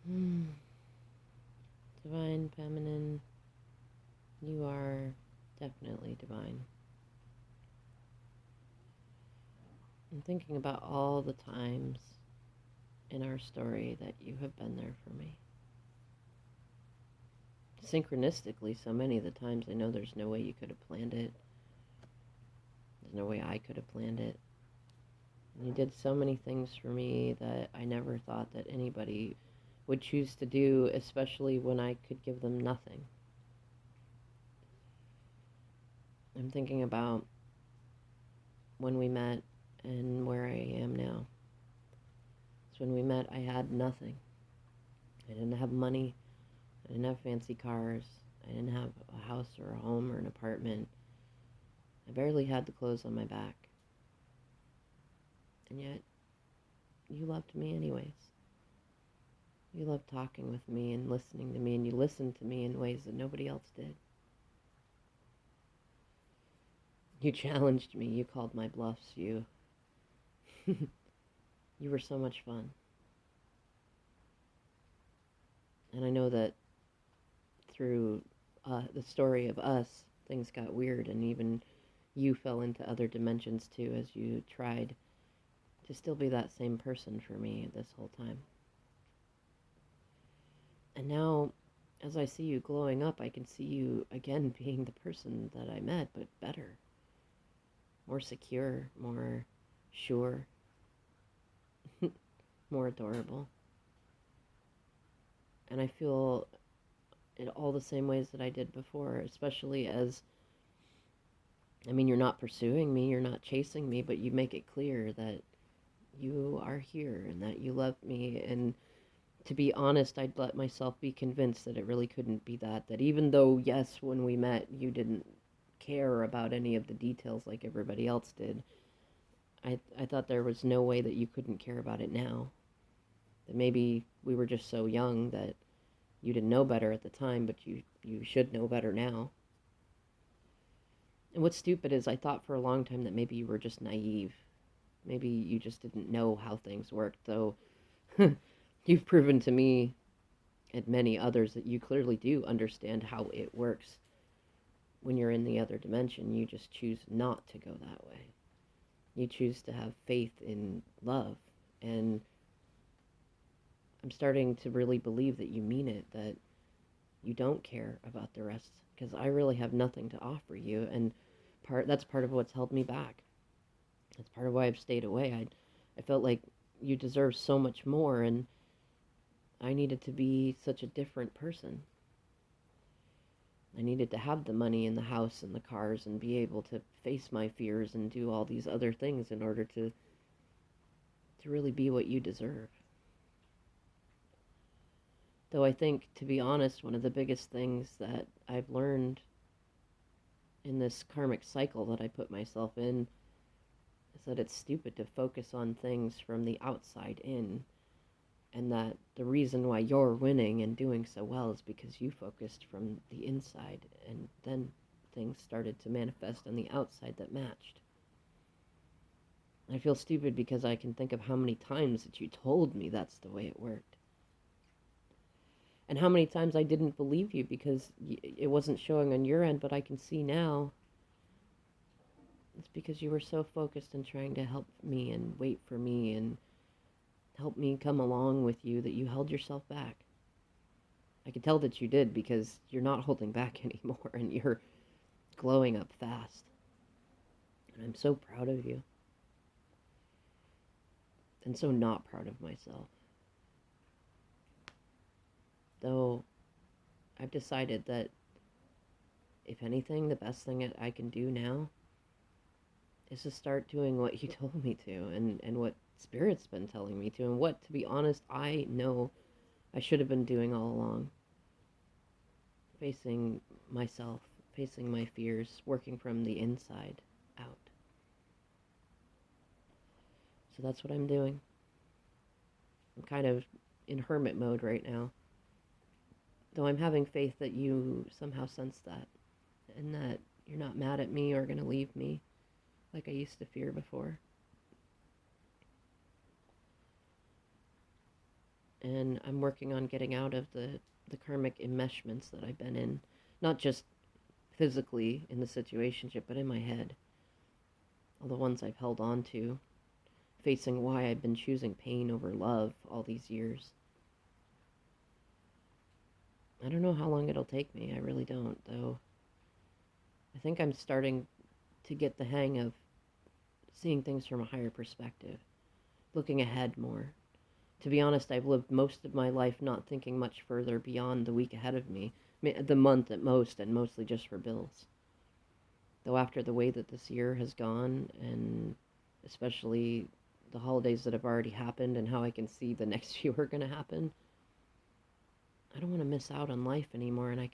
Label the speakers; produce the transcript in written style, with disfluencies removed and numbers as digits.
Speaker 1: Hmm. Divine feminine, you are definitely divine. I'm thinking about all the times in our story that you have been there for me. Synchronistically, so many of the times I know there's no way you could have planned it. There's no way I could have planned it. And you did so many things for me that I never thought that anybody would choose to do, especially when I could give them nothing. I'm thinking about when we met and where I am now. So when we met, I had nothing. I didn't have money. I didn't have fancy cars. I didn't have a house or a home or an apartment. I barely had the clothes on my back. And yet, you loved me anyways. You loved talking with me and listening to me, and you listened to me in ways that nobody else did. You challenged me. You called my bluffs. You were so much fun. And I know that through the story of us, things got weird, and even you fell into other dimensions too as you tried to still be that same person for me this whole time. And now, as I see you glowing up, I can see you again being the person that I met, but better, more secure, more sure, more adorable. And I feel in all the same ways that I did before, especially as, I mean, you're not pursuing me, you're not chasing me, but you make it clear that you are here and that you love me. And to be honest, I'd let myself be convinced that it really couldn't be that. That even though, yes, when we met, you didn't care about any of the details like everybody else did, I thought there was no way that you couldn't care about it now. That maybe we were just so young that you didn't know better at the time, but you should know better now. And what's stupid is I thought for a long time that maybe you were just naive. Maybe you just didn't know how things worked, though you've proven to me and many others that you clearly do understand how it works. When you're in the other dimension, you just choose not to go that way. You choose to have faith in love. And I'm starting to really believe that you mean it, that you don't care about the rest, because I really have nothing to offer you. And that's part of what's held me back. That's part of why I've stayed away. I felt like you deserve so much more, and I needed to be such a different person. I needed to have the money and the house and the cars and be able to face my fears and do all these other things in order to really be what you deserve. Though I think, to be honest, one of the biggest things that I've learned in this karmic cycle that I put myself in is that it's stupid to focus on things from the outside in, and that the reason why you're winning and doing so well is because you focused from the inside, and then things started to manifest on the outside that matched. I feel stupid because I can think of how many times that you told me that's the way it worked. And how many times I didn't believe you because it wasn't showing on your end, but I can see now it's because you were so focused on trying to help me and wait for me and help me come along with you that you held yourself back. I could tell that you did because you're not holding back anymore and you're glowing up fast. And I'm so proud of you and so not proud of myself. Though I've decided that if anything, the best thing that I can do now is to start doing what you told me to, and what Spirit's been telling me to, and what, to be honest, I know I should have been doing all along. Facing myself, facing my fears, working from the inside out. So that's what I'm doing. I'm kind of in hermit mode right now. Though I'm having faith that you somehow sense that, and that you're not mad at me or going to leave me like I used to fear before. and I'm working on getting out of the karmic enmeshments that I've been in, not just physically in the situationship, but in my head. All the ones I've held on to, facing why I've been choosing pain over love all these years. I don't know how long it'll take me. I really don't, though. I think I'm starting to get the hang of seeing things from a higher perspective, looking ahead more. To be honest, I've lived most of my life not thinking much further beyond the week ahead of me, the month at most, and mostly just for bills. Though after the way that this year has gone, and especially the holidays that have already happened and how I can see the next few are going to happen, I don't want to miss out on life anymore, and I